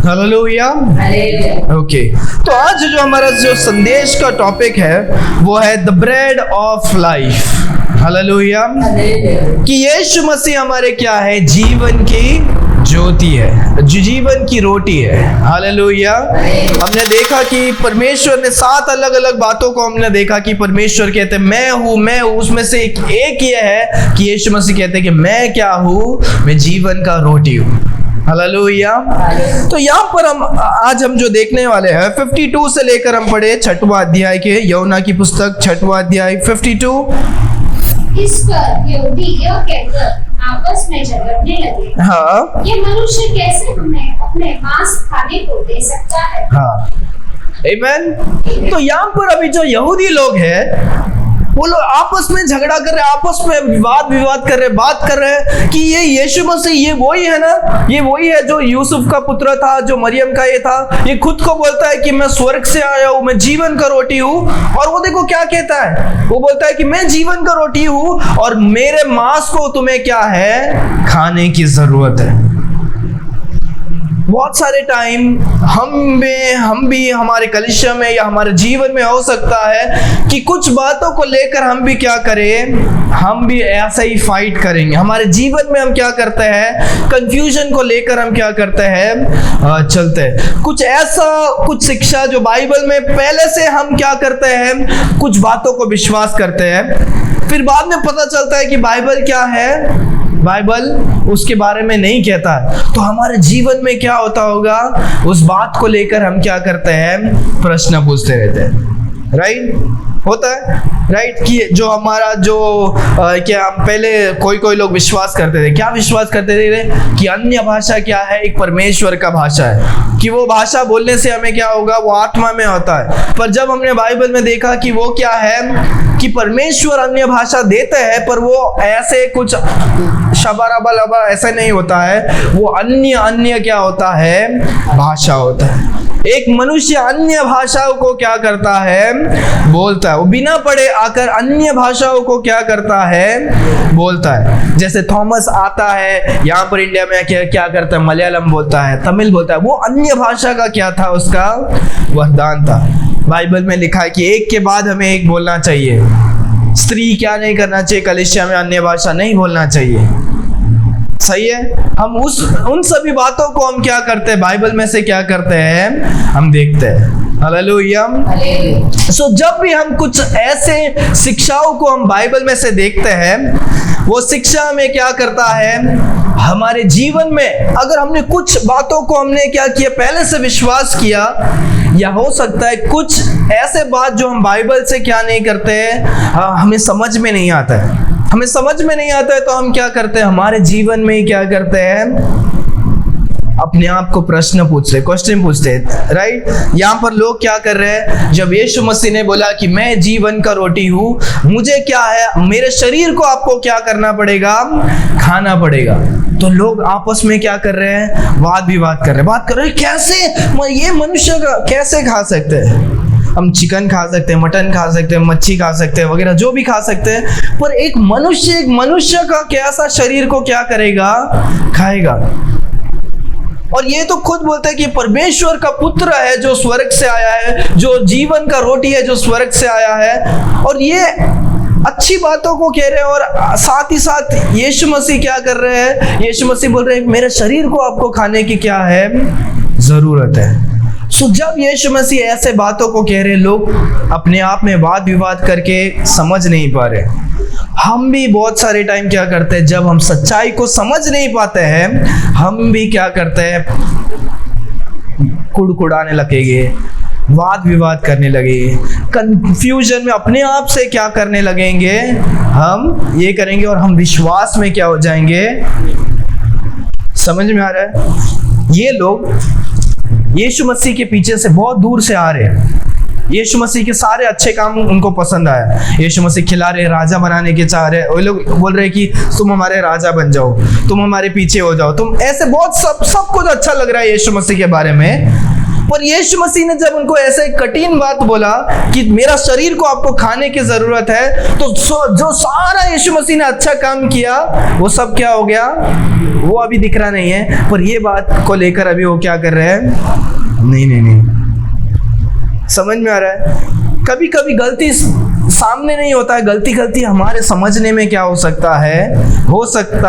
Hallelujah. Okay, तो आज जो हमारा जो संदेश का टॉपिक है वो है the bread of life. Hallelujah. कि यीशु मसीह हमारे क्या है? जीवन की ज्योति है, जीवन की रोटी है। हालेलुया। हमने देखा कि परमेश्वर ने 7 अलग अलग बातों को हमने देखा कि परमेश्वर कहते हैं मैं हूँ। उसमें से एक ये है कि यीशु मसीह कहते हैं कि मैं क्या हूँ? मैं जीवन का रोटी हूँ। हालेलुया। तो यहाँ पर आज हम जो देखने वाले हैं 52 से लेकर हम पढ़े 6वां अध्याय के, यूहन्ना की पुस्तक 6वां अध्याय 52। इस पर यहूदी यह कहकर आपस में झगड़ने लगे, हाँ, ये मनुष्य कैसे हमें अपने मांस खाने को दे सकता है? हाँ, आमीन। तो यहाँ पर अभी जो यहूदी लोग हैं वो लोग आपस में झगड़ा कर रहे, आपस में विवाद कर रहे, बात कर रहे हैं कि ये यीशु मसीह ये वही है ना, ये वही है जो यूसुफ का पुत्र था, जो मरियम का ये था। ये खुद को बोलता है कि मैं स्वर्ग से आया हूँ, मैं जीवन का रोटी हूँ। और वो देखो क्या कहता है, वो बोलता है कि मैं जीवन का रोटी हूँ और मेरे मांस को तुम्हें क्या है? खाने की जरूरत है। बहुत सारे टाइम हम भी हमारे कलीसिया में या हमारे जीवन में हो सकता है कि कुछ बातों को लेकर हम भी क्या करें, हम भी ऐसा ही फाइट करेंगे। हमारे जीवन में हम क्या करते हैं? कंफ्यूजन को लेकर हम क्या करते हैं? चलते हैं। कुछ शिक्षा जो बाइबल में पहले से हम क्या करते हैं? कुछ बातों को विश्वास करते हैं, फिर बाद में पता चलता है कि बाइबल क्या है, बाइबल उसके बारे में नहीं कहता है। तो हमारे जीवन में क्या होता होगा? उस बात को लेकर हम क्या करते हैं? प्रश्न पूछते रहते हैं। राइट, होता है राइट। कि जो हमारा क्या हम पहले कोई लोग विश्वास करते थे, क्या विश्वास करते थे कि अन्य भाषा क्या है? एक परमेश्वर का भाषा है, कि वो भाषा बोलने से हमें क्या होगा? वो आत्मा में होता है। पर जब हमने बाइबल में देखा कि वो क्या है कि परमेश्वर अन्य भाषा देते हैं, पर वो ऐसे कुछ शबा लबा ऐसा नहीं होता है। वो अन्य क्या होता है? भाषा होता है। एक मनुष्य अन्य भाषाओं को क्या करता है? बोलता है। वो बिना पढ़े आकर अन्य भाषाओं को क्या करता है? बोलता है। जैसे थॉमस आता है यहाँ पर इंडिया में क्या करता है? मलयालम बोलता है, तमिल बोलता है। वो अन्य भाषा का क्या था? उसका वरदान था। बाइबल में लिखा है कि एक के बाद हमें एक बोलना चाहिए। स्त्री क्या नहीं करना चाहिए? कलीसिया में अन्य भाषा नहीं बोलना चाहिए। सही है। हम उन सभी बातों को हम क्या करते हैं? बाइबल में से क्या करते हैं? हम देखते हैं। हालेलुया। सो जब भी हम कुछ ऐसे शिक्षाओं को हम बाइबल में से देखते हैं, वो शिक्षा में क्या करता है? हमारे जीवन में अगर हमने कुछ बातों को हमने क्या किया? पहले से विश्वास किया, या हो सकता है कुछ ऐसे बात जो हम बाइबल से क्या नहीं करते हैं, हमें समझ में नहीं आता है। हमें समझ में नहीं आता है तो हम क्या करते हैं? हमारे जीवन में ही क्या करते हैं? अपने आप को क्वेश्चन पूछते हैं। राइट। यहाँ पर लोग क्या कर रहे हैं? जब यीशु मसीह ने बोला कि मैं जीवन का रोटी हूँ, मुझे क्या है? मेरे शरीर को आपको क्या करना पड़ेगा? खाना पड़ेगा। तो लोग आपस में क्या कर रहे हैं? वाद विवाद कर रहे हैं। कैसे ये मनुष्य का कैसे खा सकते हैं? हम चिकन खा सकते हैं, मटन खा सकते हैं, मच्छी खा सकते हैं, वगैरह जो भी खा सकते हैं, पर एक मनुष्य का कैसा शरीर को क्या करेगा? खाएगा। और ये तो खुद बोलते हैं कि परमेश्वर का पुत्र है जो स्वर्ग से आया है, जो जीवन का रोटी है जो स्वर्ग से आया है। और ये अच्छी बातों को कह रहे हैं, और साथ ही साथ यीशु मसीह क्या कर रहे हैं? यीशु मसीह बोल रहे हैं मेरे शरीर को आपको खाने की क्या है? जरूरत है। सो जब यीशु मसीह ऐसे बातों को कह रहे, लोग अपने आप में वाद विवाद करके समझ नहीं पा रहे। हम भी बहुत सारे टाइम क्या करते हैं? जब हम सच्चाई को समझ नहीं पाते हैं, हम भी क्या करते हैं? कुड़कुड़ाने लगेंगे, वाद विवाद करने लगेंगे, कंफ्यूजन में अपने आप से क्या करने लगेंगे? हम ये करेंगे और हम विश्वास में क्या हो जाएंगे? समझ में आ रहा है? ये लोग यीशु मसीह के पीछे से बहुत दूर से आ रहे हैं। यीशु मसीह के सारे अच्छे काम उनको पसंद आया। यीशु मसीह खिला रहे, राजा बनाने के चाह रहे। वो लोग बोल रहे कि तुम हमारे राजा बन जाओ, तुम हमारे पीछे हो जाओ, तुम ऐसे बहुत सब कुछ अच्छा लग रहा है यीशु मसीह के बारे में। पर यीशु मसीह ने जब उनको ऐसे कठिन बात बोला कि मेरा शरीर को आपको खाने की जरूरत है, तो जो सारा यीशु मसीह ने अच्छा काम किया वो सब क्या हो गया, वो अभी दिख रहा नहीं है। पर ये बात को लेकर अभी वो क्या कर रहे हैं, नहीं, समझ में आ रहा है। कभी कभी गलती सामने नहीं होता है, गलती हमारे समझने में क्या हो सकता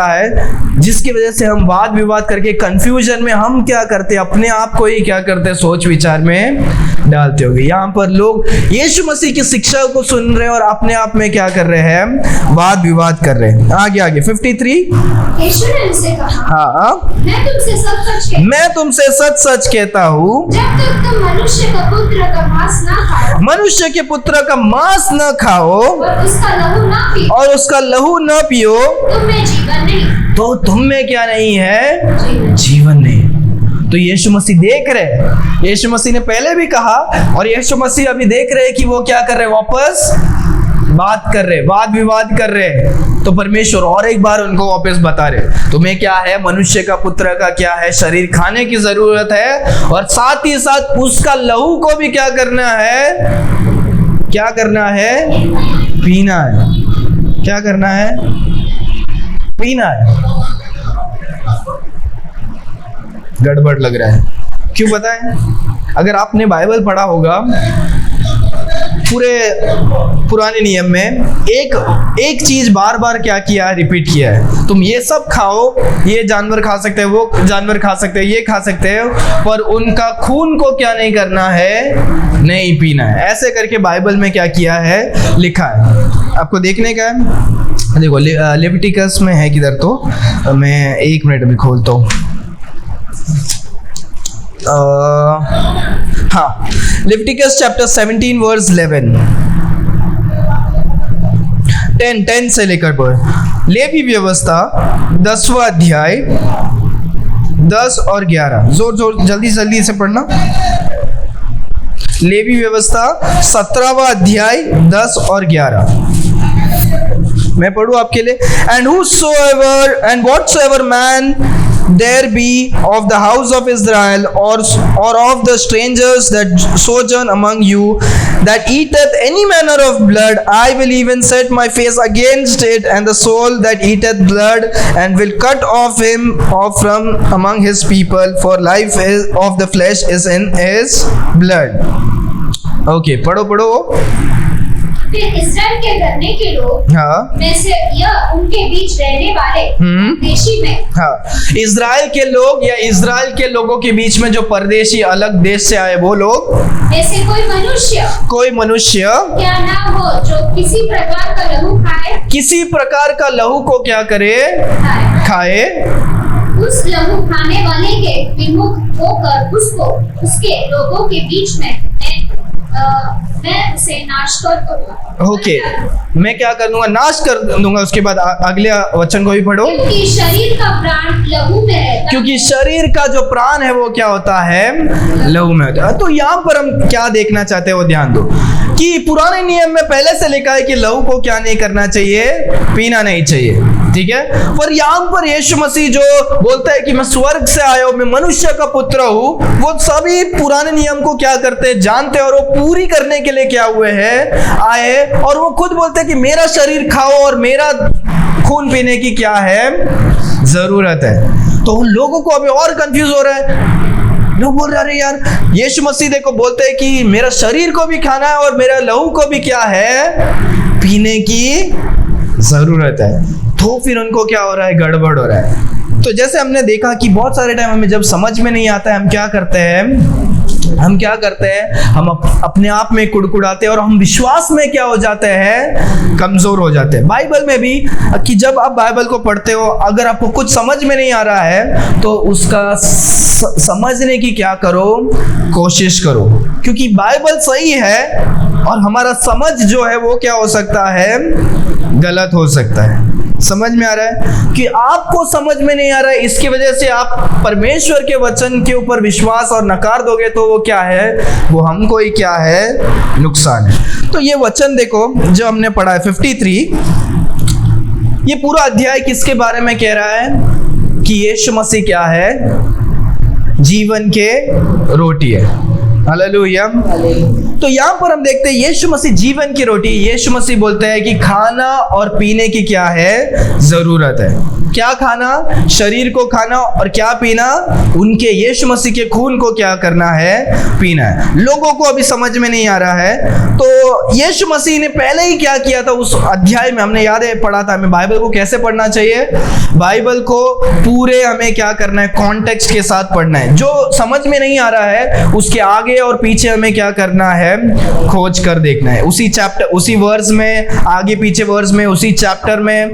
है जिसकी वजह से हम वाद विवाद करके कंफ्यूजन में हम क्या करते हैं, अपने आप को ही क्या करते हैं, सोच विचार में डालते होंगे। यहाँ पर लोग यीशु मसीह की शिक्षा को सुन रहे हैं और अपने आप में क्या कर रहे हैं, वाद विवाद कर रहे हैं। आगे 53। यीशु ने उनसे कहा, हाँ, मैं तुमसे सच कहता हूँ, जब तक तुम मनुष्य के पुत्र का मांस न खाओ और उसका लहू न पियो, तुम में जीवन नहीं, तो तुम में क्या नहीं है, जीवन नहीं। तो यीशु मसीह देख रहे हैं, यीशु मसीह ने पहले भी कहा और यीशु मसीह अभी देख रहे हैं कि वो क्या कर रहे हैं, वापस बात कर रहे, वाद विवाद कर रहे। तो परमेश्वर और एक बार उनको वापस बता रहे, तुम्हें क्या है, मनुष्य का पुत्र का क्या है, शरीर खाने की जरूरत है और साथ ही साथ उसका लहू को भी क्या करना है, पीना है। क्या करना है, पीना है। गड़बड़ लग रहा है, क्यों बताएं? अगर आपने बाइबल पढ़ा होगा, पूरे पुराने नियम में एक चीज बार बार क्या किया है, रिपीट किया है। तुम ये सब खाओ, ये जानवर खा सकते हैं, वो जानवर खा सकते हैं, ये खा सकते हो, पर उनका खून को क्या नहीं करना है, नहीं पीना है। ऐसे करके बाइबल में क्या किया है, लिखा है। आपको देखने का है, देखो लेविटिकस में है किधर, तो मैं 1 मिनट अभी खोलता हूँ। हाँ, लेविटिकस चैप्टर 17 वर्स 11, 10 से लेकर पर लेवी व्यवस्था 10वां अध्याय 10 और 11, जोर जल्दी से पढ़ना। लेवी व्यवस्था 17वां अध्याय 10 और 11 मैं पढ़ूं आपके लिए। And whatsoever man there be of the house of Israel or of the strangers that sojourn among you that eateth any manner of blood, I will even set my face against it, and the soul that eateth blood, and will cut off him off from among his people, for life of the flesh is in his blood. Okay, पढ़ो। फिर इस्राएल के घराने के लोग में से यह उनके बीच रहने वाले देशी में, हाँ, इजराइल के लोग या इजराइल के लोगों के बीच में जो परदेशी अलग देश से आए वो लोग, ऐसे कोई मनुष्य क्या ना हो जो किसी प्रकार का लहू को क्या करे, खाए। उस लहू खाने वाले के विमुख होकर उसको उसके लोगों के बीच में मैं उसे नाश कर दूंगा। ओके, मैं क्या कर दूंगा, नाश कर दूंगा। उसके बाद अगले वचन को भी पढ़ो। क्योंकि शरीर का प्राण लहू में रहता, क्योंकि शरीर का जो प्राण है वो क्या होता है, लहू में होता है। तो यहाँ पर हम क्या देखना चाहते हैं वो ध्यान दो कि पुराने नियम में पहले से लिखा है कि लहू को क्या नहीं करना चाहिए, पीना नहीं चाहिए, ठीक है। पर यहाँ पर यीशु मसीह जो बोलता है कि मैं स्वर्ग से आया हूं, मैं मनुष्य का पुत्र हूं, वो सभी पुराने नियम को क्या करते हैं, जानते हैं और वो पूरी करने के लिए क्या हुए हैं, आए। और वो खुद बोलते हैं कि मेरा शरीर खाओ और मेरा खून पीने की क्या है, जरूरत है। तो उन लोगों को अभी और कंफ्यूज हो रहा है। लोग बोल रहे हैं यार, यीशु मसीह देखो बोलते हैं कि मेरा शरीर को भी खाना है और मेरा लहू को भी क्या है, पीने की जरूरत है। तो फिर उनको क्या हो रहा है, गड़बड़ हो रहा है। तो जैसे हमने देखा कि बहुत सारे टाइम हमें जब समझ में नहीं आता है, हम क्या करते हैं, हम अपने आप में कुड़कुड़ाते हैं और हम विश्वास में क्या हो जाते हैं, कमजोर हो जाते हैं। बाइबल में भी कि जब आप बाइबल को पढ़ते हो, अगर आपको कुछ समझ में नहीं आ रहा है तो उसका समझने की क्या करो, कोशिश करो, क्योंकि बाइबल सही है और हमारा समझ जो है वो क्या हो सकता है, गलत हो सकता है। समझ में आ रहा है कि आपको समझ में नहीं आ रहा है, इसकी वजह से आप परमेश्वर के वचन के ऊपर विश्वास और नकार दोगे तो वो क्या है, वो हमको ही क्या है, नुकसान है। तो ये वचन देखो जो हमने पढ़ा है 53, ये पूरा अध्याय किसके बारे में कह रहा है कि यीशु मसीह क्या है, जीवन के रोटी है। हालेलुया। तो यहाँ पर हम देखते हैं यीशु मसीह जीवन की रोटी, यीशु मसीह बोलते हैं कि खाना और पीने की क्या है जरूरत है। क्या खाना? शरीर को खाना, और क्या पीना? उनके यीशु मसीह के खून को क्या करना है? पीना है। लोगों को अभी समझ में नहीं आ रहा है। तो यीशु मसीह ने पहले ही क्या किया था उस अध्याय में, हमने याद है पढ़ा था। हमें बाइबल को कैसे पढ़ना चाहिए? बाइबल को पूरे हमें क्या करना है? कॉन्टेक्स्ट के साथ पढ़ना है। जो समझ में नहीं आ रहा है उसके आगे और पीछे हमें क्या करना है? खोज कर देखना है। उसी चैप्टर, उसी वर्स में, आगे पीछे वर्स में, उसी चैप्टर में,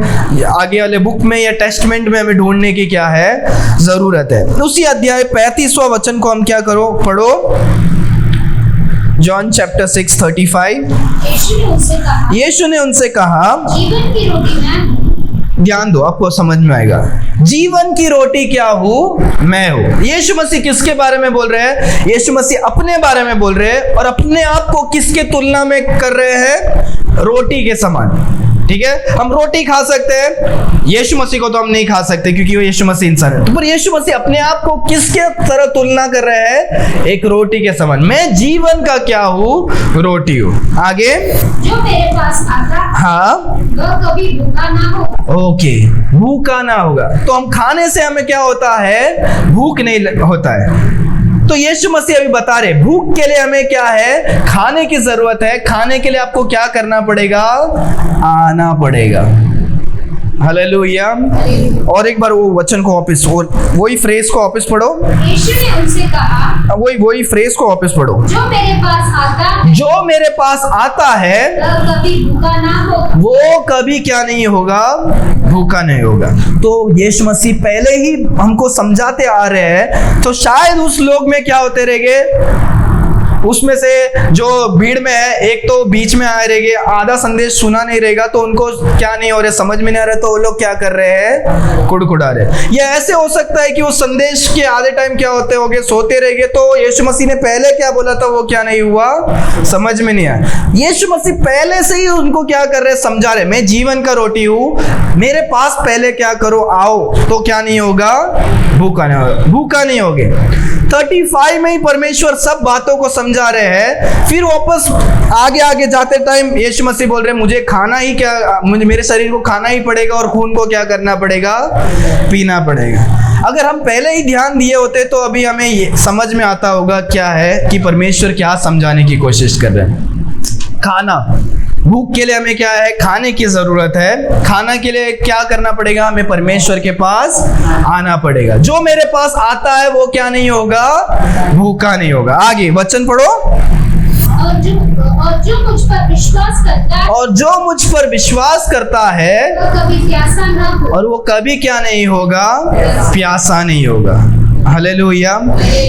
आगे वाले बुक में या टेस्टमेंट में हमें ढूंढने की क्या है? जरूरत है। उसी अध्याय 35वां वचन को हम क्या करो? पढ़ो। John chapter 6:35। यीशु ने उनसे कहा जीवन की रोटी मैं हूँ। ध्यान दो, आपको समझ में आएगा। जीवन की रोटी क्या हूं? मैं हूं। यीशु मसीह किसके बारे में बोल रहे हैं? यीशु मसीह अपने बारे में बोल रहे हैं, और अपने आप को किसके तुलना में कर रहे हैं? रोटी के समान। ठीक है, हम रोटी खा सकते हैं, यीशु मसीह को तो हम नहीं खा सकते क्योंकि वो यीशु मसीह इंसान है। तो पर यीशु मसीह अपने आप को किसके तरह तुलना कर रहे हैं? एक रोटी के समान। मैं जीवन का क्या हूँ? रोटी हूँ। आगे, जो मेरे पास आता हाँ, वह कभी भूखा ना होगा। ओके, भूखा ना होगा। तो हम खाने से हमें क्या होता है? भूख नहीं होता है। तो यीशु मसीह अभी बता रहे भूख के लिए हमें क्या है? खाने की जरूरत है। खाने के लिए आपको क्या करना पड़ेगा? आना पड़ेगा। हालेलुया। और एक बार वो वचन को वापस, वही फ्रेज को वापस पढ़ो। यीशु ने उनसे कहा, वही फ्रेज को वापस पढ़ो। जो मेरे पास आता है, जो मेरे पास आता है वह कभी भूखा ना होगा। वो कभी क्या नहीं होगा? भूखा नहीं होगा। तो यीशु मसीह पहले ही हमको समझाते आ रहे हैं। तो शायद उस लोग में क्या होते रहेंगे? उसमें से जो भीड़ में है, एक तो बीच में आए रहेंगे, आधा संदेश सुना नहीं रहेगा, तो उनको क्या नहीं हो रहा, समझ में नहीं आ रहा, तो वो लोग क्या कर रहे हैं? कुड़कुड़ा रहे। ये ऐसे हो सकता है कि उस संदेश के आधे टाइम क्या होते होंगे? सोते रहेंगे। तो यीशु मसीह ने पहले क्या बोला था वो क्या नहीं हुआ? समझ में नहीं आया। यीशु मसीह पहले से ही उनको क्या कर रहे? समझा रहे, मैं जीवन का रोटी हूं, मेरे पास पहले क्या करो? आओ, तो क्या नहीं होगा? भूखा नहीं होगा। भूखा नहीं होगे। 35 में ही परमेश्वर सब बातों को समझा रहे हैं। फिर वापस आगे आगे जाते टाइम यीशु मसीह बोल रहे हैं मुझे खाना ही क्या, मुझे मेरे शरीर को खाना ही पड़ेगा और खून को क्या करना पड़ेगा? पीना पड़ेगा। अगर हम पहले ही ध्यान दिए होते तो अभी हमें ये समझ में आता होगा क्या है कि परमेश्वर क्या समझाने की कोशिश कर रहे हैं। खाना, भूख के लिए हमें क्या है? खाने की जरूरत है। खाना के लिए क्या करना पड़ेगा? हमें परमेश्वर के पास आना पड़ेगा। जो मेरे पास आता है वो क्या नहीं होगा? भूखा नहीं होगा। आगे वचन पढ़ो। और जो मुझ पर विश्वास करता है, और जो मुझ पर विश्वास करता है वह कभी प्यासा ना हो। और वो कभी क्या नहीं होगा? प्यासा नहीं होगा। हालेलुया।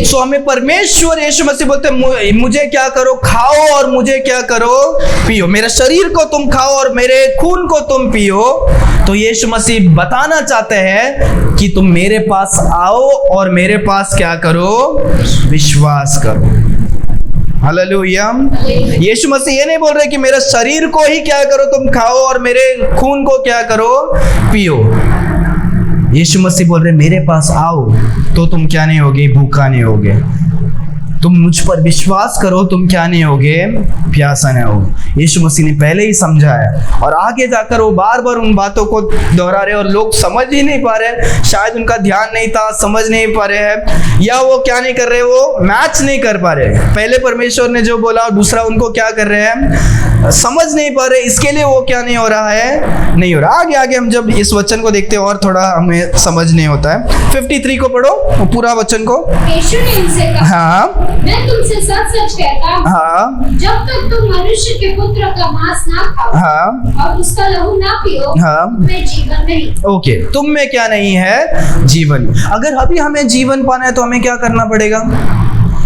सो हमें परमेश्वर यीशु मसीह बोलते हैं मुझे क्या करो? खाओ और मुझे क्या करो? पियो। मेरे शरीर को तुम खाओ और मेरे खून को तुम पियो। तो यीशु मसीह बताना चाहते हैं कि तुम मेरे पास आओ और मेरे पास क्या करो? विश्वास करो। हालेलुया। यीशु मसीह ये नहीं बोल रहे कि मेरे शरीर को ही क्या करो? तुम खाओ और मेरे खून को क्या करो? पियो। यीशु मसीह बोल रहे मेरे पास आओ तो तुम क्या नहीं होगे? भूखा नहीं होगे। तुम मुझ पर विश्वास करो, तुम क्या नहीं होगे? प्यासा नहीं हो। यीशु मसीह ने पहले ही समझाया और आगे जाकर वो बार बार उन बातों को दोहरा रहे और लोग समझ ही नहीं पा रहे। शायद उनका ध्यान नहीं था, समझ नहीं पा रहे हैं, या वो क्या नहीं कर रहे? वो मैच नहीं कर पा रहे। पहले परमेश्वर ने जो बोला और दूसरा उनको क्या कर रहे हैं? समझ नहीं पा रहे। इसके लिए वो क्या नहीं हो रहा है? नहीं हो रहा। आगे आगे हम जब इस वचन को देखते हैं और थोड़ा हमें समझ नहीं होता है। 53 को पढ़ो, पूरा वचन को। यीशु ने उनसे कहा, हाँ, मैं तुमसे सच सच कहता हूँ, हाँ, जब तक तुम मनुष्य के पुत्र का मांस ना खाओ, हाँ, और उसका लहू ना पियो, हाँ, तुम्हें जीवन नहीं। ओके, तुम में क्या नहीं है? जीवन। अगर अभी हमें जीवन पाना है तो हमें क्या करना पड़ेगा?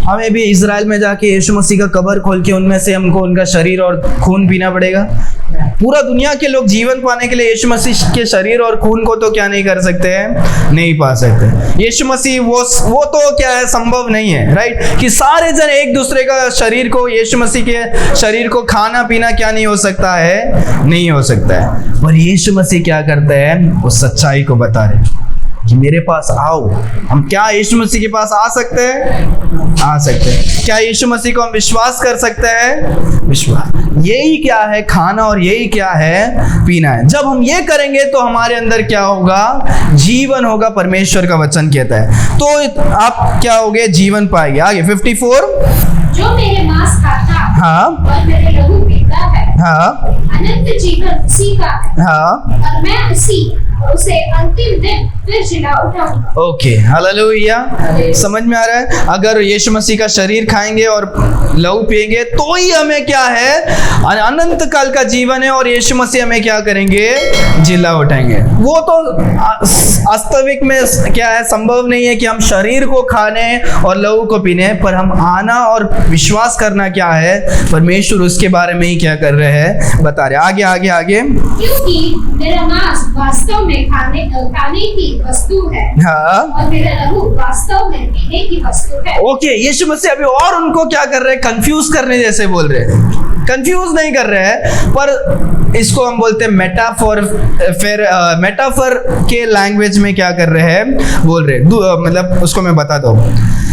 हमें भी इजराइल में जाके यीशु मसीह का कब्र खोल के उनमें से हमको उनका शरीर और खून पीना पड़ेगा। पूरा दुनिया के लोग जीवन पाने के लिए यीशु मसीह के शरीर और खून को तो क्या नहीं कर सकते हैं? नहीं पा सकते। यीशु मसीह वो तो क्या है? संभव नहीं है, राइट? कि सारे जन एक दूसरे का शरीर को, यीशु मसीह के शरीर को खाना पीना क्या नहीं हो सकता है? नहीं हो सकता है। और यीशु मसीह क्या करते हैं? वो सच्चाई को बता रहे। कि मेरे पास आओ। हम क्या यीशु मसीह के पास आ सकते हैं? आ सकते हैं। क्या यीशु मसीह को हम विश्वास कर सकते हैं? विश्वास। यही क्या है? खाना और यही क्या है? पीना है। जब हम ये करेंगे तो हमारे अंदर क्या होगा? जीवन होगा, परमेश्वर का वचन कहता है। तो आप क्या होगे? जीवन पाएंगे। आगे 54। जो मेरे मांस खाता हाँ और मेरे लहू पीता है, हाँ अनंत जीवन उसी का है, हाँ। और मैं उसे अंतिम दिन फिर जिला उठाऊंगा। Okay, hallelujah. समझ में आ रहा है? अगर यीशु मसीह का शरीर खाएंगे और लहू पिएंगे तो ही हमें क्या है? अनंत काल का जीवन है। और यीशु मसीह हमें क्या करेंगे? जिला उठाएंगे। वो तो वास्तविक में क्या है? संभव नहीं है कि हम शरीर को खाने और लहू को पीने, पर हम आना और विश्वास करना क्या है? परमेश्वर उसके बारे में ही क्या कर रहे हैं? बता रहे। आगे आगे आगे। क्योंकि मेरा मांस वास्तव में खाने की वस्तु है, हाँ और मेरा लहू वास्तव में पीने की वस्तु है। ओके, यीशु मसीह अभी और उनको क्या कर रहे हैं? कंफ्यूज करने जैसे बोल रहे हैं। कंफ्यूज नहीं कर रहे हैं, पर इसको हम बोलते हैं मेटाफोर। फिर मेटाफोर के लैंग्वेज में क्या कर रहे हैं? बोल रहे हैं। मतलब उसको मैं बता दूं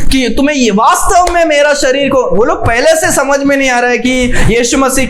कि तुम्हें ये वास्तव में मेरा शरीर को, वो लोग पहले से समझ में नहीं आ रहा है कि यीशु मसीह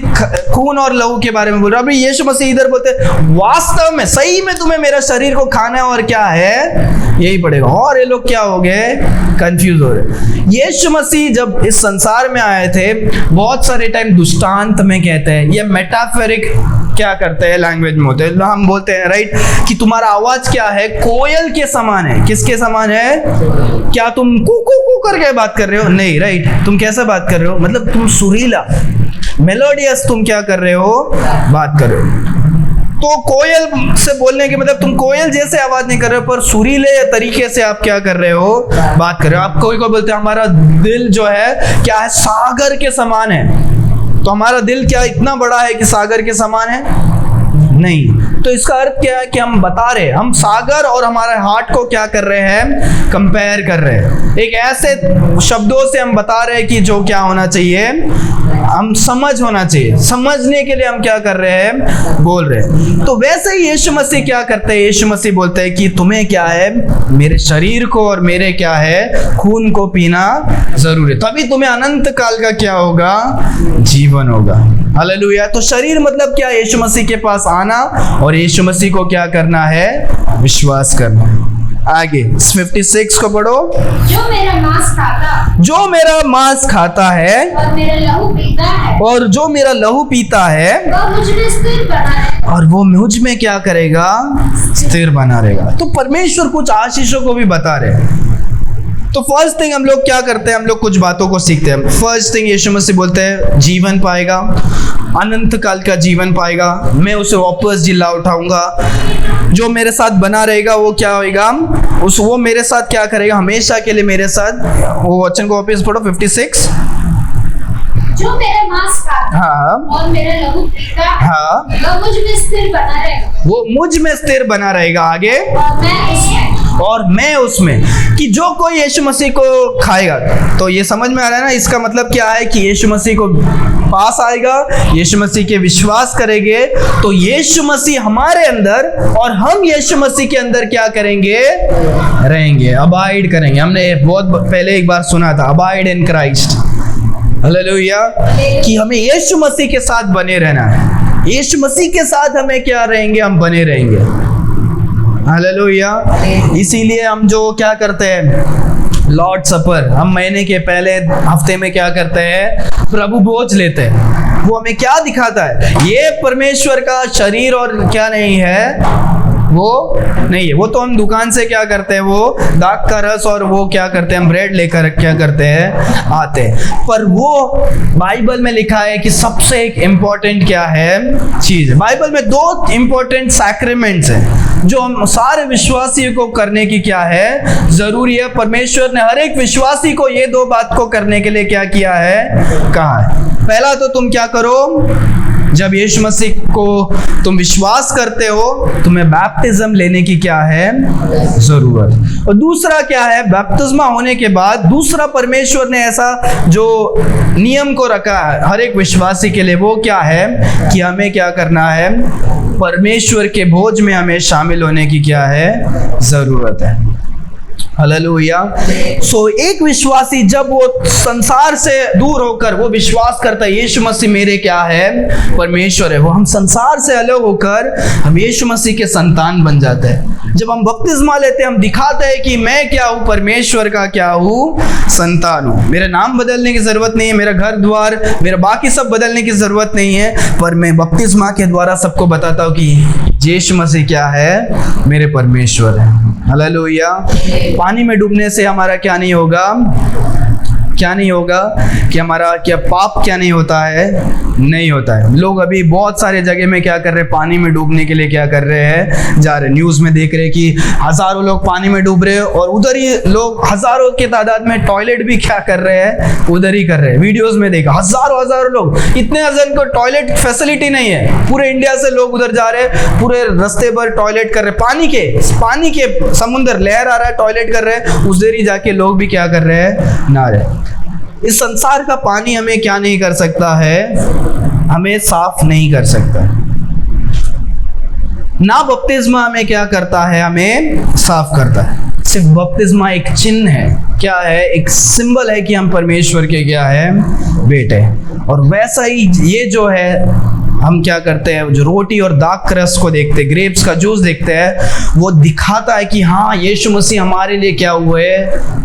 खून और लहू के बारे में बोल रहा है। अभी यीशु मसीह इधर बोलते वास्तव में सही में तुम्हें मेरा शरीर को खाना है और क्या है? यही पड़ेगा। और ये लोग क्या हो गए? कंफ्यूज हो रहे। यीशु मसीह जब इस संसार में आए थे, बहुत सारे टाइम दुष्टांत में कहते हैं, ये मेटाफोरिक क्या करते हैं लैंग्वेज में होते हैं। हम बोलते हैं राइट कि तुम्हारा आवाज क्या है? कोयल के समान है। किसके समान है? क्या तुम कू कू कू करके बात कर रहे हो? नहीं, राइट। तुम कैसे बात कर रहे हो? मतलब तुम सुरीला, मेलोडियस तुम क्या कर रहे हो? बात कर रहे हो। तो कोयल से बोलने के मतलब तुम कोयल जैसे आवाज नहीं कर रहे हो, पर सुरीले तरीके से आप क्या कर रहे हो? बात कर रहे हो। आप कोई को बोलते हैं हमारा दिल जो है क्या है? सागर के समान है। तो हमारा दिल क्या इतना बड़ा है कि सागर के समान है? नहीं। तो इसका अर्थ क्या है? कि हम बता रहे हैं, हम सागर और हमारे हार्ट को क्या कर रहे हैं? कंपेयर कर रहे हैं। एक ऐसे शब्दों से हम बता रहे हैं कि जो क्या होना चाहिए? हम समझ होना चाहिए। समझने के लिए हम क्या कर रहे हैं? बोल रहे हैं। तो वैसे ही यीशु मसीह क्या करते हैं? यीशु मसीह बोलते हैं कि तुम्हें क्या है? मेरे शरीर को और मेरे क्या है? खून को पीना जरूरी है, तभी तुम्हें अनंत काल का क्या होगा? जीवन होगा। हालेलुया। तो शरीर मतलब क्या? यीशु मसीह के पास आना और यीशु मसीह को क्या करना है? विश्वास करना। आगे 56 को पढ़ो। जो मेरा मांस खाता है और मेरा लहू पीता है, और जो मेरा लहू पीता है वह मुझ में स्थिर बना रहेगा, और वो मुझ में क्या करेगा? स्थिर बना रहेगा। तो परमेश्वर कुछ आशीषों को भी बता रहे हैं। तो फर्स्ट थिंग हम लोग क्या करते हैं? हम लोग कुछ बातों को सीखते हैं। फर्स्ट थिंग यीशु मसीह बोलते हैं जीवन पाएगा, अनंत काल का जीवन पाएगा, मैं उसे वापस जिला उठाऊंगा। जो मेरे साथ बना रहेगा वो क्या होगा? वो मेरे साथ क्या करेगा? हमेशा के लिए मेरे साथ। वो वचन को वापस पढ़ो 56। जो मेरा मांस खाता हाँ और मेरा लहू पीता है, हाँ वह मुझ में स्थिर बना रहेगा, वो मुझ में स्थिर बना रहेगा। आगे और मैं उसमें। कि जो कोई यीशु मसीह को खाएगा, तो ये समझ में आ रहा है ना? इसका मतलब क्या है? कि यीशु मसीह को पास आएगा, यीशु मसीह के विश्वास करेंगे, तो यीशु मसीह हमारे अंदर और हम यीशु मसीह के अंदर क्या करेंगे? रहेंगे, अबाइड करेंगे। हमने बहुत पहले एक बार सुना था, अबाइड इन क्राइस्ट। हालेलुया। कि हमें यीशु मसीह के साथ बने रहना है। यीशु मसीह के साथ हमें क्या रहेंगे? हम बने रहेंगे। हालेलुया। इसीलिए हम जो क्या करते हैं? लॉर्ड सपर हम महीने के पहले हफ्ते में क्या करते हैं? प्रभु भोज लेते हैं। वो हमें क्या दिखाता है? ये परमेश्वर का शरीर और क्या नहीं है? वो नहीं है। वो तो हम दुकान से क्या करते हैं? वो दाख का रस और वो क्या करते हैं? हम ब्रेड लेकर क्या करते हैं? आते हैं। पर वो बाइबल में लिखा है कि सबसे एक इम्पोर्टेंट क्या है? चीज। बाइबल में 2 इम्पोर्टेंट सैक्रेमेंट्स हैं जो हम सारे विश्वासियों को करने की क्या है? जरूरी है। परमेश्वर ने हर एक विश्वासी को ये 2 बात को करने के लिए क्या किया है? कहा है। पहला तो तुम क्या करो? जब यीशु मसीह को तुम विश्वास करते हो, तुम्हें बैप्टिज्म लेने की क्या है? जरूरत। और दूसरा क्या है? बैप्टिज्मा होने के बाद दूसरा परमेश्वर ने ऐसा जो नियम को रखा है हर एक विश्वासी के लिए, वो क्या है? कि हमें क्या करना है? परमेश्वर के भोज में हमें शामिल होने की क्या है, जरूरत है। हालेलुया। सो एक विश्वासी जब वो संसार से दूर होकर वो विश्वास करता है यीशु मसीह मेरे क्या है, परमेश्वर है, वो हम संसार से अलग होकर हम यीशु मसीह के संतान बन जाते हैं। जब हम बपतिस्मा लेते हैं हम दिखाते हैं कि मैं क्या हूँ, परमेश्वर का क्या हूँ, संतान हूँ। मेरा नाम बदलने की जरूरत नहीं है, मेरा घर द्वार मेरा बाकी सब बदलने की जरूरत नहीं है, पर मैं बपतिस्मा के द्वारा सबको बताता हूँ कि यीशु मसीह क्या है, मेरे परमेश्वर है। हालेलुया। पानी में डूबने से हमारा क्या नहीं होगा, क्या नहीं होगा कि हमारा क्या पाप क्या नहीं होता है, नहीं होता है। लोग अभी बहुत सारे जगह में क्या कर रहे हैं, पानी में डूबने के लिए क्या कर रहे हैं, जा रहे हैं। न्यूज़ में देख रहे हैं कि हज़ारों लोग पानी में डूब रहे हैं और उधर ही लोग हज़ारों के तादाद में टॉयलेट भी क्या कर रहे हैं, उधर ही कर रहे हैं। वीडियोज़ में देखा हज़ारों लोग, इतने हज़ार को टॉयलेट फैसिलिटी नहीं है, पूरे इंडिया से लोग उधर जा रहे हैं, पूरे रास्ते पर टॉयलेट कर रहे हैं। पानी के समुंदर लहर आ रहा है, टॉयलेट कर रहे हैं, उधर ही जाके लोग भी क्या कर रहे हैं, नहा रहे हैं। इस संसार का पानी हमें क्या नहीं कर सकता है, हमें साफ नहीं कर सकता। ना बपतिस्मा हमें क्या करता है, हमें साफ करता है। सिर्फ बपतिस्मा एक चिन्ह है, क्या है, एक सिंबल है कि हम परमेश्वर के क्या है, बेटे। और वैसा ही ये जो है हम क्या करते हैं, जो रोटी और दाख रस को देखते हैं, ग्रेप्स का जूस देखते हैं, वो दिखाता है कि हाँ यीशु मसीह हमारे लिए क्या हुए,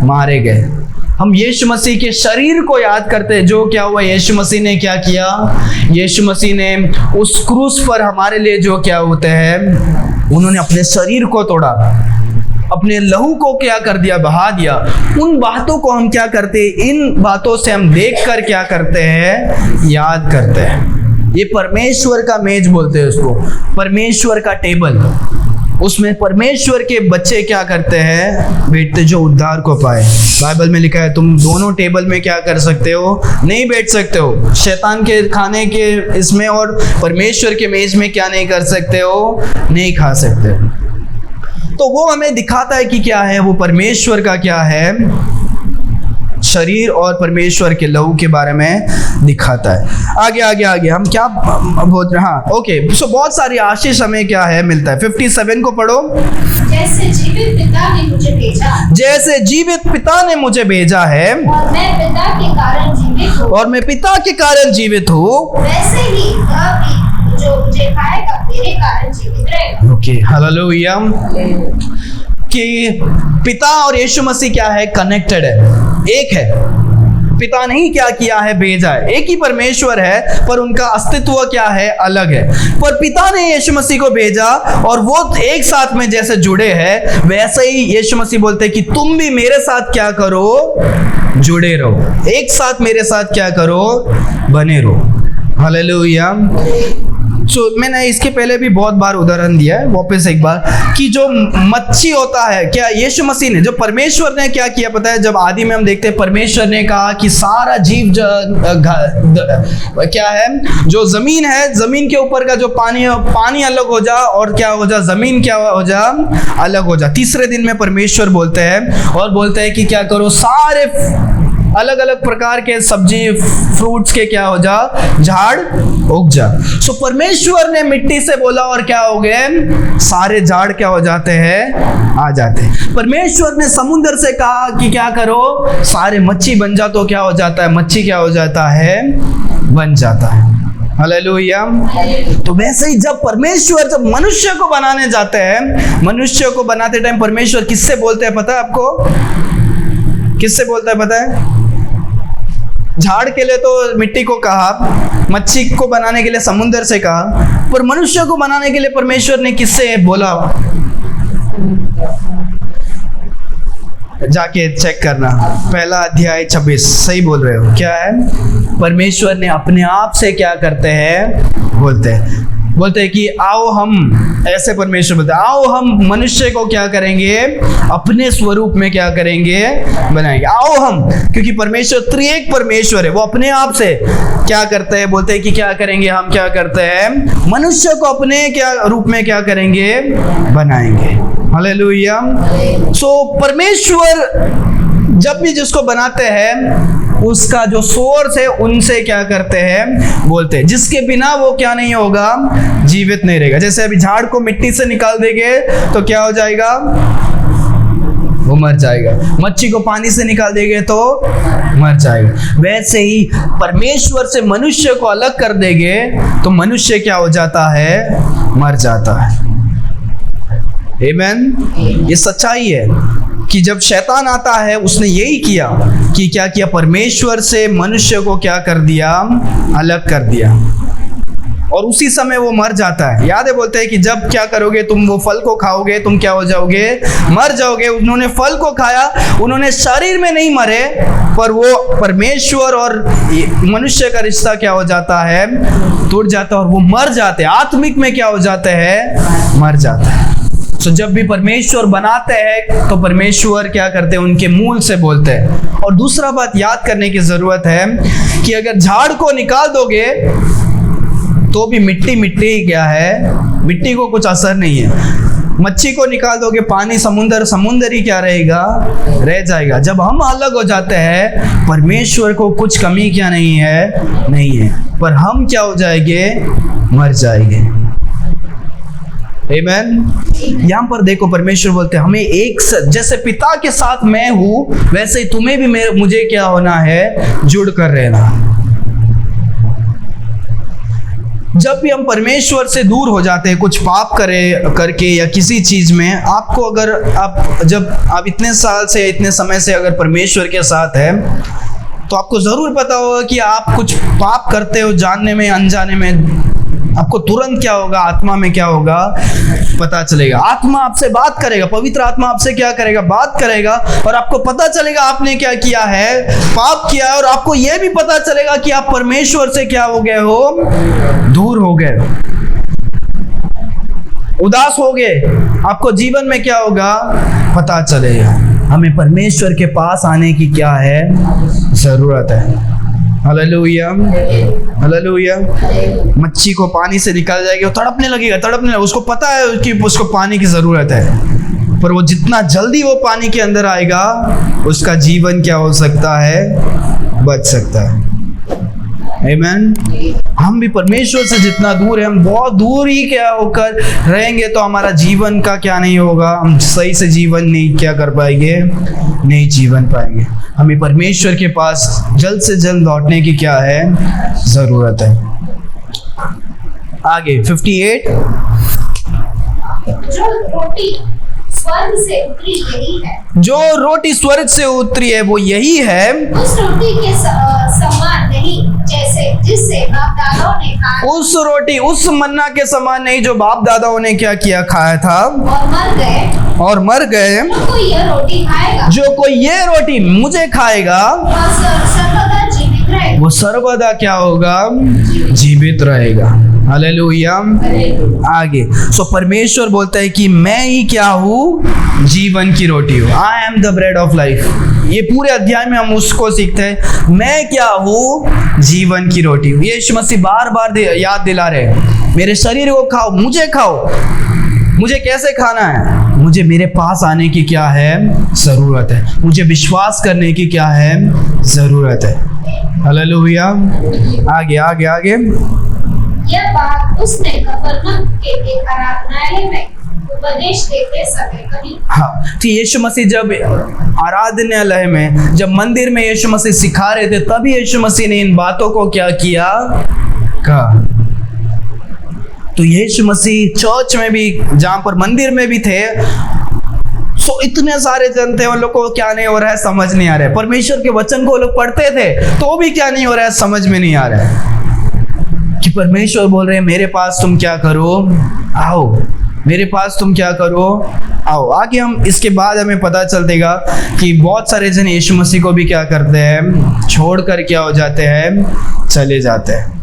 मारे गए। हम यीशु मसीह के शरीर को याद करते हैं, जो क्या हुआ, यीशु मसीह ने क्या किया, यीशु मसीह ने उस क्रूस पर हमारे लिए जो क्या होते हैं, उन्होंने अपने शरीर को तोड़ा, अपने लहू को क्या कर दिया, बहा दिया। उन बातों को हम क्या करते हैं, इन बातों से हम देखकर क्या करते हैं, याद करते हैं। ये परमेश्वर का मेज बोलते हैं उसको, परमेश्वर का टेबल। उसमें परमेश्वर के बच्चे क्या करते हैं, बैठते जो उद्धार को पाए। बाइबल में लिखा है तुम दोनों टेबल में क्या कर सकते हो, नहीं बैठ सकते हो। शैतान के खाने के इसमें और परमेश्वर के मेज में क्या नहीं कर सकते हो, नहीं खा सकते। तो वो हमें दिखाता है कि क्या है, वो परमेश्वर का क्या है, शरीर और परमेश्वर के लहू के बारे में दिखाता है। आगे हम क्या बोल रहे हैं, हाँ ओके। सो बहुत सारी आशीष हमें क्या है, मिलता है। 57 को पढ़ो। जैसे जीवित पिता ने मुझे भेजा, जैसे जीवित पिता ने मुझे भेजा है, और मैं पिता के कारण जीवित हूँ, और मैं पिता के कारण जीवित हूँ, वैसे ही यह भी जो मुझे खाएगा मेरे कारण जीवित रहेगा। Okay hallelujah. कि पिता और यीशु मसीह क्या है, कनेक्टेड है, एक है। पिता ने ही क्या किया है, भेजा है। एक ही परमेश्वर है पर उनका अस्तित्व क्या है, अलग है। पर पिता ने यीशु मसीह को भेजा और वो एक साथ में जैसे जुड़े हैं, वैसे ही यीशु मसीह बोलते हैं कि तुम भी मेरे साथ क्या करो, जुड़े रहो, एक साथ मेरे साथ क्या करो, बने रहो। हालेलुया। तो मैंने इसके पहले भी बहुत बार उदाहरण दिया है, वापस एक बार, कि जो मच्छी होता है, क्या यीशु मसीह ने, जो परमेश्वर ने क्या किया पता है, जब आदि में हम देखते हैं परमेश्वर ने कहा कि सारा जीव क्या है, जो जमीन है, जमीन के ऊपर का जो पानी अलग हो जा और क्या हो जा, जमीन क्या हो जा, अलग हो जा। तीसरे दिन में परमेश्वर बोलते हैं और बोलते हैं कि क्या करो, सारे अलग अलग प्रकार के सब्जी फ्रूट्स के क्या हो जा, झाड़ उग जा। सो परमेश्वर ने मिट्टी से बोला और क्या हो गए, सारे झाड़ क्या हो जाते हैं, आ जाते हैं। परमेश्वर ने समुद्र से कहा कि क्या करो, सारे मच्छी बन जा, तो क्या हो जाता है, मच्छी क्या हो जाता है, बन जाता है। हालेलुया। तो वैसे ही जब परमेश्वर जब मनुष्य को बनाने जाते हैं, मनुष्य को बनाते टाइम परमेश्वर किससे बोलते हैं पता है आपको, किससे बोलता है पता है? झाड़ के लिए तो मिट्टी को कहा, मच्छी को बनाने के लिए समुद्र से कहा, पर मनुष्य को बनाने के लिए परमेश्वर ने किससे बोला, जाके चेक करना, पहला अध्याय 26। सही बोल रहे हो, क्या है, परमेश्वर ने अपने आप से क्या करते हैं, बोलते हैं कि आओ हम, ऐसे परमेश्वर बोलते हैं, आओ हम मनुष्य को क्या करेंगे, अपने स्वरूप में क्या करेंगे, बनाएंगे। आओ हम, क्योंकि परमेश्वर त्रिएक परमेश्वर है, वो अपने आप से क्या करते हैं, बोलते हैं कि क्या करेंगे, हम क्या करते हैं, मनुष्य को अपने क्या रूप में क्या करेंगे, बनाएंगे। हालेलुया। सो परमेश्वर जब भी जिसको बनाते हैं उसका जो सोर्स है उनसे क्या करते हैं, बोलते हैं, जिसके बिना वो क्या नहीं होगा, जीवित नहीं रहेगा। जैसे अभी झाड़ को मिट्टी से निकाल देंगे तो क्या हो जाएगा, वो मर जाएगा। मच्छी को पानी से निकाल देंगे तो मर जाएगा। वैसे ही परमेश्वर से मनुष्य को अलग कर देंगे तो मनुष्य क्या हो जाता है, मर जाता है। आमीन। ये सच्चाई है कि जब शैतान आता है उसने यही किया कि क्या किया, परमेश्वर से मनुष्य को क्या कर दिया, अलग कर दिया, और उसी समय वो मर जाता है। याद है, बोलते हैं कि जब क्या करोगे, तुम वो फल को खाओगे, तुम क्या हो जाओगे, मर जाओगे। उन्होंने फल को खाया, उन्होंने शरीर में नहीं मरे, पर वो परमेश्वर और मनुष्य का रिश्ता क्या हो जाता है, टूट जाता है और वो मर जाते हैं। आत्मिक में क्या हो जाते हैं, मर जाता है। तो जब भी परमेश्वर बनाते हैं तो परमेश्वर क्या करते हैं, उनके मूल से बोलते हैं। और दूसरा बात याद करने की जरूरत है कि अगर झाड़ को निकाल दोगे तो भी मिट्टी मिट्टी ही क्या है, मिट्टी को कुछ असर नहीं है। मच्छी को निकाल दोगे, पानी समुंदर समुंदर ही क्या रहेगा, रह जाएगा। जब हम अलग हो जाते हैं, परमेश्वर को कुछ कमी क्या नहीं है, नहीं है, पर हम क्या हो जाएंगे, मर जाएंगे। आमीन। यहाँ पर देखो परमेश्वर बोलते हैं हमें एक जैसे पिता के साथ मैं हूँ वैसे ही तुम्हें भी मुझे क्या होना है, जुड़ कर रहना। जब भी हम परमेश्वर से दूर हो जाते हैं कुछ पाप करके या किसी चीज में, आपको अगर आप इतने साल से इतने समय से अगर परमेश्वर के साथ है तो आपको जरूर पता होगा कि आप कुछ पाप करते हो, जानने में अनजाने में, आपको तुरंत क्या होगा, आत्मा में क्या होगा, पता चलेगा। आत्मा आपसे बात करेगा, पवित्र आत्मा आपसे क्या करेगा, बात करेगा, और आपको पता चलेगा आपने क्या किया है, पाप किया है। और आपको यह भी पता चलेगा कि आप परमेश्वर से क्या हो गए हो, दूर हो गए, उदास हो गए। आपको जीवन में क्या होगा, पता चलेगा। हमें परमेश्वर के पास आने की क्या है, जरूरत है। Hallelujah, hallelujah. मच्छी को पानी से निकाल जाएगी, वो तड़पने लगेगा, उसको पता है कि उसको पानी की जरूरत है, पर वो जितना जल्दी वो पानी के अंदर आएगा उसका जीवन क्या हो सकता है, बच सकता है। आमीन। हम भी परमेश्वर से जितना दूर है, हम बहुत दूर ही क्या होकर रहेंगे तो हमारा जीवन का क्या नहीं होगा, हम सही से जीवन नहीं क्या कर पाएंगे, नहीं जीवन पाएंगे। हमें परमेश्वर के पास जल्द से जल्द लौटने की क्या है, जरूरत है। आगे 58। जो रोटी स्वर्ग से उतरी यही है, जो रोटी स्वर्ग से उतरी है वो यही है, उस रोटी के समान नहीं जैसे जिससे बाप दादाओं ने खाया, उस रोटी उस मन्ना के समान नहीं जो बाप दादाओं ने क्या किया, खाया था और मर गए। जो कोई यह रोटी खाएगा, जो कोई ये रोटी मुझे खाएगा सर्वदा जीवित रहेगा, वो सर्वदा क्या होगा, जीवित रहेगा। हालेलुया। आगे सो परमेश्वर बोलता है कि मैं ही क्या हूँ, जीवन की रोटी हूँ। I am the bread of life. ये पूरे अध्याय में हम उसको सीखते हैं, मैं क्या हूँ, जीवन की रोटी हूँ। यीशु मसीह बार बार याद दिला रहे, मेरे शरीर को खाओ, मुझे खाओ। मुझे कैसे खाना है, मुझे मेरे पास आने की क्या है, जरूरत है। मुझे विश्वास करने की क्या है, जरूरत है। हालेलुया। आगे आगे आगे। यह बात उसने कफरनहूम के एक आराधनालय में उपदेश देते समय कही। हाँ, तो यीशु मसीह जब आराधनालय में, जब मंदिर में यीशु मसीह सिखा रहे थे, तभी यीशु मसीह ने इन बातों को क्या किया, कहा। तो यीशु मसीह चर्च में भी, जहां पर मंदिर में भी थे, सो इतने सारे जन थे, उन लोग को क्या नहीं हो रहा है, समझ नहीं आ रहा है। परमेश्वर के वचन को लोग पढ़ते थे तो भी क्या नहीं हो रहा है, समझ में नहीं आ रहा है कि परमेश्वर बोल रहे हैं मेरे पास तुम क्या करो, आओ, मेरे पास तुम क्या करो, आओ। आगे हम इसके बाद हमें पता चलेगा कि बहुत सारे जन यीशु मसीह को भी क्या करते हैं, छोड़कर क्या हो जाते हैं, चले जाते हैं।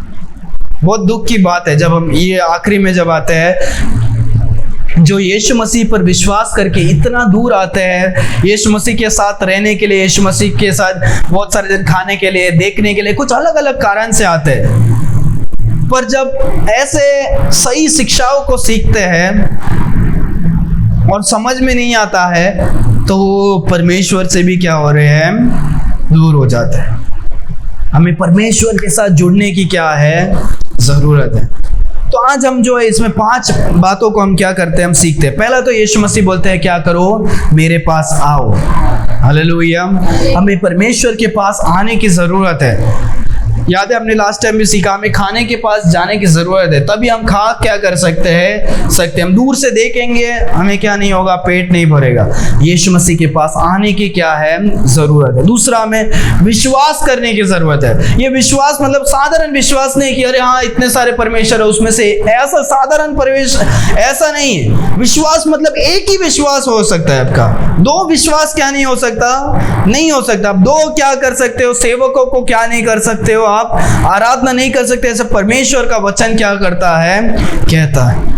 बहुत दुख की बात है जब हम ये आखिरी में जब आते हैं, जो यीशु मसीह पर विश्वास करके इतना दूर आते हैं, यीशु मसीह के साथ रहने के लिए, यीशु मसीह के साथ बहुत सारे दिन खाने के लिए, देखने के लिए, कुछ अलग अलग कारण से आते हैं। पर जब ऐसे सही शिक्षाओं को सीखते हैं और समझ में नहीं आता है तो वो परमेश्वर से भी क्या हो रहे हैं, दूर हो जाते हैं। हमें परमेश्वर के साथ जुड़ने की क्या है, जरूरत है। तो आज हम जो है इसमें 5 बातों को हम क्या करते हैं, हम सीखते हैं। पहला तो यीशु मसीह बोलते हैं क्या करो, मेरे पास आओ। हालेलुया। हमें परमेश्वर के पास आने की जरूरत है। याद है हमने लास्ट टाइम भी सीखा, हमें खाने के पास जाने की जरूरत है, तभी हम खा क्या कर सकते हैं। हम दूर से देखेंगे हमें क्या नहीं होगा, पेट नहीं भरेगा। यीशु मसीह के पास आने की क्या है, जरूरत है। दूसरा, हमें विश्वास करने की जरूरत है। ये विश्वास मतलब साधारण विश्वास नहीं कि अरे हाँ इतने सारे परमेश्वर है उसमें से, ऐसा साधारण प्रवेश ऐसा नहीं है। विश्वास मतलब एक ही विश्वास हो सकता है आपका, 2 विश्वास क्या नहीं हो सकता, नहीं हो सकता। आप 2 क्या कर सकते हो, सेवकों को क्या नहीं कर सकते हो, आप आराधना नहीं कर सकते। ऐसे परमेश्वर का वचन क्या करता है, कहता है।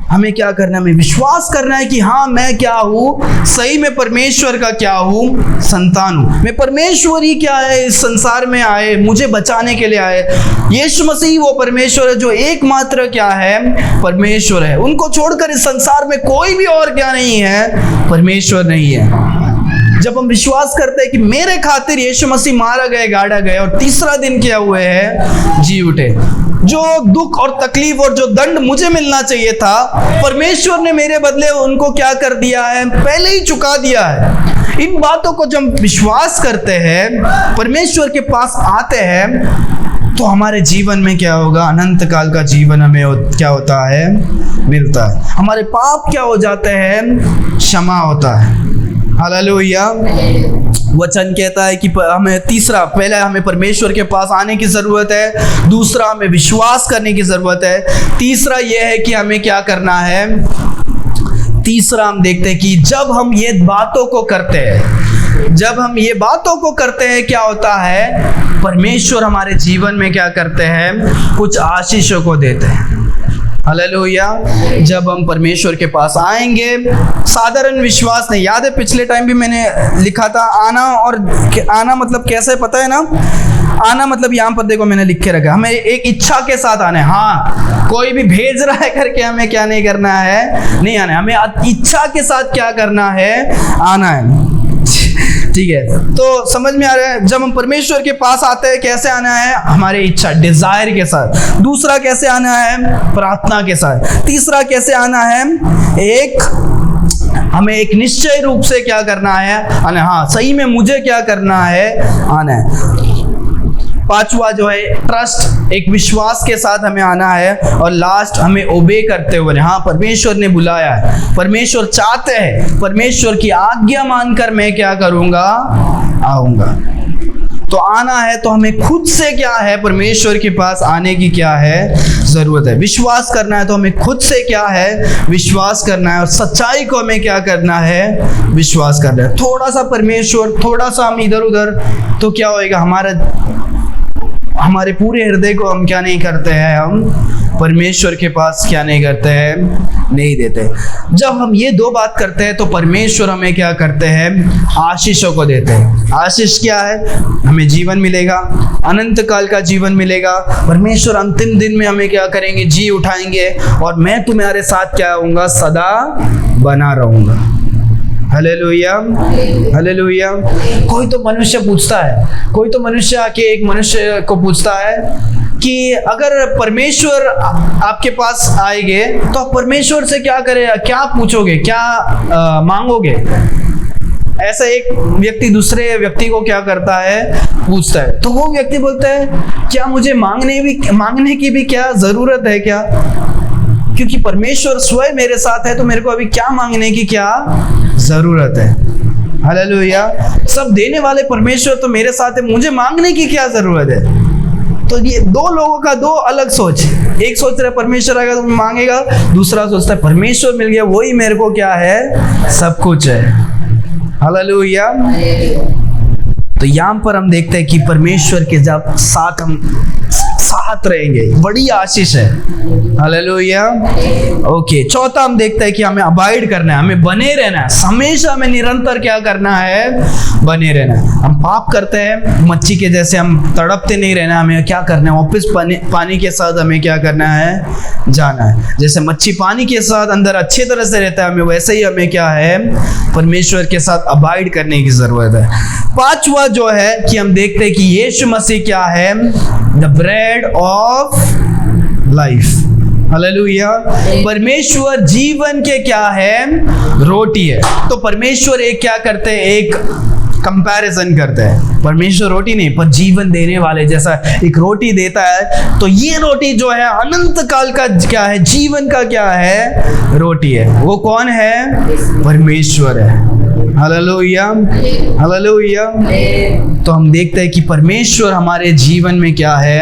हमें क्या करना है, हमें विश्वास करना है कि हाँ मैं क्या हूँ, सही में परमेश्वर का क्या हूँ, संतान हूँ। मैं परमेश्वर ही क्या है, इस संसार में आए, मुझे बचाने के लिए आए। यीशु मसीह वो परमेश्वर है जो एकमात्र क्या है, परमेश्वर है। उनको छोड़कर इस संसार में कोई भी और क्या नहीं है, परमेश्वर नहीं है। जब हम विश्वास करते हैं कि मेरे खातिर यीशु मसीह मारा गया, गाड़ा गया और तीसरा दिन क्या हुए हैं, जी उठे। जो दुख और तकलीफ और जो दंड मुझे मिलना चाहिए था, परमेश्वर ने मेरे बदले उनको क्या कर दिया है, पहले ही चुका दिया है। इन बातों को जब विश्वास करते हैं, परमेश्वर के पास आते हैं, तो हमारे जीवन में क्या होगा, अनंत काल का जीवन हमें क्या होता है, मिलता है। हमारे पाप क्या हो जाते हैं, क्षमा होता है। हालेलुया। वचन कहता है कि हमें तीसरा, पहला हमें परमेश्वर के पास आने की जरूरत है, दूसरा हमें विश्वास करने की जरूरत है, तीसरा यह है कि हमें क्या करना है, तीसरा हम देखते हैं कि जब हम ये बातों को करते हैं, जब हम ये बातों को करते हैं क्या होता है, परमेश्वर हमारे जीवन में क्या करते हैं, कुछ आशीषों को देते हैं। हालेलुया। जब हम परमेश्वर के पास आएंगे, साधारण विश्वास नहीं। याद है पिछले टाइम भी मैंने लिखा था आना, और आना मतलब कैसे पता है ना, आना मतलब यहाँ पर देखो मैंने लिख के रखा, हमें एक इच्छा के साथ आना है। हाँ, कोई भी भेज रहा है करके हमें क्या नहीं करना है, नहीं आना है, हमें इच्छा के साथ क्या करना है, आना है। ठीक है, तो समझ में आ रहा है। जब हम परमेश्वर के पास आते हैं कैसे आना है, हमारी इच्छा, डिजायर के साथ। दूसरा कैसे आना है, प्रार्थना के साथ। तीसरा कैसे आना है, हमें एक निश्चय रूप से क्या करना है, आना। हाँ, सही में मुझे क्या करना है, आना है। पांचवा जो है ट्रस्ट, एक विश्वास के साथ हमें आना है। और लास्ट हमें ओबे करते हुए, हाँ परमेश्वर ने बुलाया है, परमेश्वर चाहते हैं, परमेश्वर की आज्ञा मानकर मैं क्या करूंगा, आऊंगा। तो आना है तो हमें खुद से क्या है, परमेश्वर के पास आने की क्या है, जरूरत है। विश्वास करना है तो हमें खुद से क्या है, विश्वास करना है। और सच्चाई को हमें क्या करना है, विश्वास करना है। थोड़ा सा परमेश्वर, थोड़ा सा हम इधर उधर, तो क्या होएगा, हमारे पूरे हृदय को हम क्या नहीं करते हैं, हम परमेश्वर के पास क्या नहीं करते हैं, नहीं देते। जब हम ये 2 बात करते हैं तो परमेश्वर हमें क्या करते हैं, आशीषों को देते हैं। आशीष क्या है, हमें जीवन मिलेगा, अनंत काल का जीवन मिलेगा। परमेश्वर अंतिम दिन में हमें क्या करेंगे, जी उठाएंगे, और मैं तुम्हारे साथ क्या होऊंगा, सदा बना रहूंगा। Hallelujah, hallelujah. कोई तो मनुष्य पूछता है, कोई तो मनुष्य आके एक मनुष्य को पूछता है कि अगर परमेश्वर आपके पास आएंगे तो आप परमेश्वर से क्या करें, क्या पूछोगे, क्या मांगोगे। ऐसा एक व्यक्ति दूसरे व्यक्ति को क्या करता है, पूछता है। तो वो व्यक्ति बोलता है, क्या मुझे मांगने की भी क्या जरूरत है क्या, क्योंकि परमेश्वर स्वयं मेरे साथ है, तो मेरे को अभी क्या मांगने की क्या जरूरत है। हालेलुया। सब देने वाले परमेश्वर तो मेरे साथ है, मुझे मांगने की क्या जरूरत है। तो ये 2 लोगों का 2 अलग सोच। एक सोच रहा है परमेश्वर आएगा तो मांगेगा, दूसरा सोचता है परमेश्वर मिल गया वही मेरे को क्या है, सब कुछ है। हालेलुया। तो यहाँ पर हम देखते हैं कि परमेश्वर के जब साथ हम साथ रहेंगे, बड़ी आशीष है। हालेलुया। ओके, चौथा हम देखते हैं कि हमें अबाइड करना है, हमें बने रहना है, हमेशा हमें निरंतर क्या करना है, बने रहना है। हम पाप करते हैं मच्छी के जैसे, हम तड़पते नहीं रहना, हमें क्या करना है, वापस पानी के साथ हमें क्या करना है, जाना है। जैसे मच्छी पानी के साथ अंदर अच्छी तरह से रहता है, हमें वैसे ही हमें क्या है, परमेश्वर के साथ अबाइड करने की जरूरत है। पांचवा जो है कि हम देखते हैं कि यीशु मसीह क्या है, the bread of life. Hallelujah. परमेश्वर जीवन के क्या है, रोटी है। तो परमेश्वर एक क्या करते हैं, एक कंपैरिजन करते हैं। परमेश्वर रोटी नहीं पर जीवन देने वाले, जैसा एक रोटी देता है तो ये रोटी जो है अनंत काल का क्या है, जीवन का क्या है, रोटी है। वो कौन है, परमेश्वर है। Hallelujah, hallelujah. तो हम देखते हैं कि परमेश्वर हमारे जीवन में क्या है,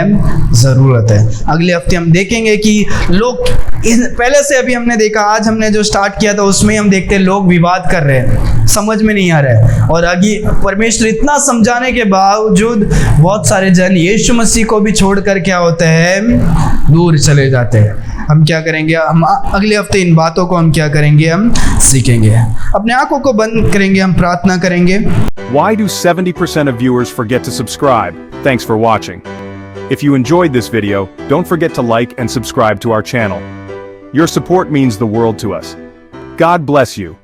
जरूरत है। अगले हफ्ते हम देखेंगे कि लोग पहले से अभी हमने देखा, आज हमने जो स्टार्ट किया था उसमें हम देखते हैं लोग विवाद कर रहे हैं, समझ में नहीं आ रहा है। और आगे परमेश्वर इतना समझाने के बावजूद बहुत सारे जन यीशु मसीह को भी छोड़कर क्या होते हैं, दूर चले जाते हैं। हम क्या करेंगे, हम अगले हफ्ते इन बातों को हम क्या करेंगे, हम सीखेंगे। अपने आंखों को बंद करेंगे, हम प्रार्थना करेंगे। Why do 70% of viewers forget to subscribe? Thanks for watching. If you enjoyed this video, don't forget to like and subscribe to our channel. Your support means the world to us. God bless you.